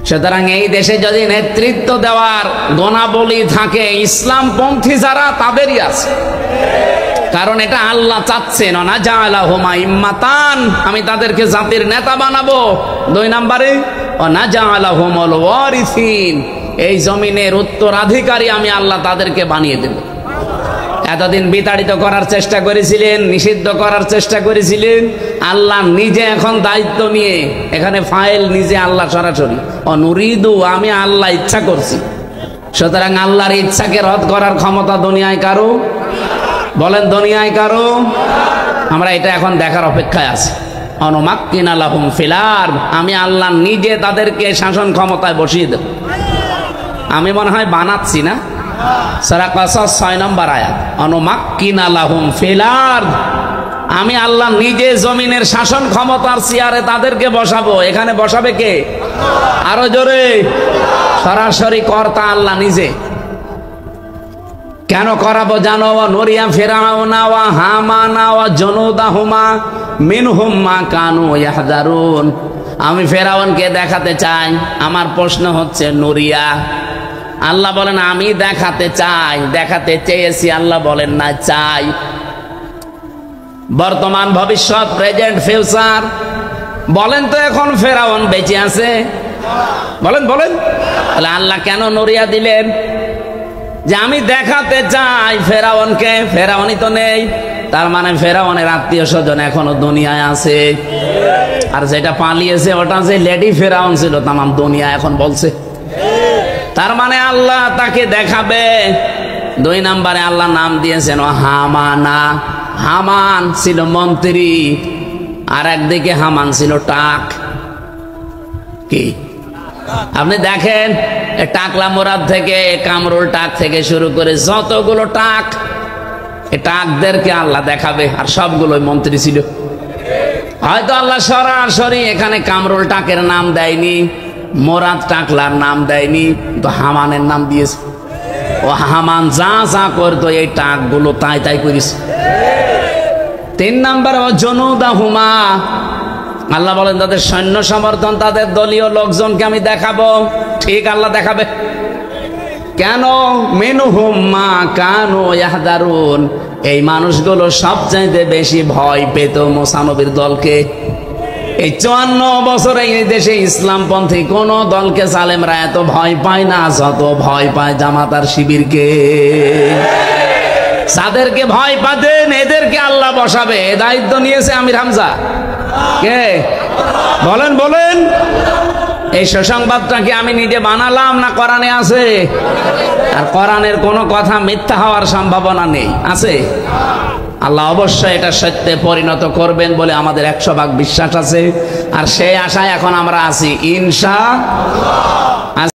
সুতরাং এই দেশে যদি নেতৃত্ব দেওয়ার গুণাবলী থাকে ইসলামপন্থী যারা তাদেরই আছে, কারণ এটা আল্লাহ চাচ্ছেন না জাআলাহুমা ইম্মাতান, আমি তাদেরকে জাতির নেতা বানাবো। 2 নম্বরে না জাআলাহুমুল ওয়ারিসিন, এই জমিনের উত্তরাধিকারী আমি আল্লাহ তাদেরকে বানিয়ে দেব। এতদিন বিতাড়িত করার চেষ্টা করেছিলেন, নিষিদ্ধ করার চেষ্টা করেছিলেন, আল্লাহ নিজে এখন দায়িত্ব নিয়ে এখানে ফাইল নিজে আল্লাহ সরাসরি অনুরিদু, আমি আল্লাহ ইচ্ছা করছি। সুতরাং আল্লাহর ইচ্ছাকে রদ করার ক্ষমতা দুনিয়ায় কারো? বলেন দুনিয়ায় কারো? আমরা এটা এখন দেখার অপেক্ষায় আছি। অনুমাক্কিনা লাহুম ফিল আরদ, আমি আল্লাহ নিজে তাদেরকে শাসন ক্ষমতায় বসিয়ে দেব। আমি মনে হয় বানাচ্ছি না? সূরা কাসাস 6 নম্বর আয়াত, অনুমাক্কিনা লাহুম ফিল আরদ, আমি আল্লাহ নিজে জমিনের শাসন ক্ষমতার চেয়ারে তাদেরকে বসাবো। এখানে বসাবে কে? আরো জোরে, সরাসরি কর্তা আল্লাহ নিজে। কেন করাবো জানো? নুরিয়া ফিরাউনা ওয়া হামানা ওয়া জুনুদাহুমা মিনহুম মা কানু ইয়াহদারুন, আমি ফেরাউনকে দেখাতে চাই। আমার প্রশ্ন হচ্ছে নুরিয়া, আল্লাহ বলেন আমি দেখাতে চাই, দেখাতে চেয়েছি, আল্লাহ বলেন না চাই। বর্তমান ভবিষ্যৎ প্রেজেন্ট ফিউচার, বলেন তো এখন ফেরাউন বেঁচে আছে? বলেন বলেন, তাহলে আল্লাহ কেন নুরিয়া দিলেন? যে আমি দেখাতে চাই ফেরাউনকে। ফেরাউনই তো নেই, তার মানে ফেরাউনের আত্মীয় স্বজন এখনো দুনিয়ায় আছে। আর যেটা পালিয়েছে ওটা যে লেডি ফেরাউন ছিল তামাম দুনিয়া এখন বলছে। তার মানে আল্লাহ তাকে দেখাবে। 2 নম্বরে আল্লাহ নাম দিয়েছেন হামানা, হামান ছিল মন্ত্রী, আর একদিকে হামান ছিল টাক। কি আপনি দেখেন, টাকলা মোরাদ থেকে কামরুল টাক থেকে শুরু করে যতগুলো টাক, এই টাকদেরকে আল্লাহ দেখাবে, আর সবগুলোই মন্ত্রী ছিল। হয়তো আল্লাহ সরাসরি এখানে কামরুল টাকের নাম দেয়নি, মোরাদ টাকলার নাম দেয়নি, তো হামানের নাম দিয়েছে। ও হামান যা যা করতো এই টাকগুলো তাই তাই করিস। 3 নম্বর ও জুনুদাহুমা, আল্লাহ বলেন তাদের সৈন্য সমর্থন, তাদের দলীয় লোকজনকে আমি দেখাবো। ঠিক আল্লাহ দেখাবে। কেন? মিনহুম মা কানু ইয়াহদারুন, এই মানুষগুলো সবচাইতে বেশি ভয় পেত মুসা নবীর দলকে। এই 54 বছরে এই দেশে ইসলামপন্থী কোন দলকে জালেমরা এত ভয় পায় না যত ভয় পায় জামাত আর শিবিরকে। যাদেরকে ভয় পাতেন এদেরকে আল্লাহ বসাবে, দায়িত্ব নিয়েছে আমির হামজা। কে? বলেন বলেন, এই সুসংবাদটা কি আমি নিজে বানালাম না কোরআনে আছে? আর কোরআনের কোনো কথা মিথ্যা হওয়ার সম্ভাবনা নেই, আছে? আল্লাহ অবশ্যই এটা সত্যে পরিণত করবেন বলে আমাদের 100% বিশ্বাস আছে। আর সেই আশায় এখন আমরা আছি ইনশাআল্লাহ।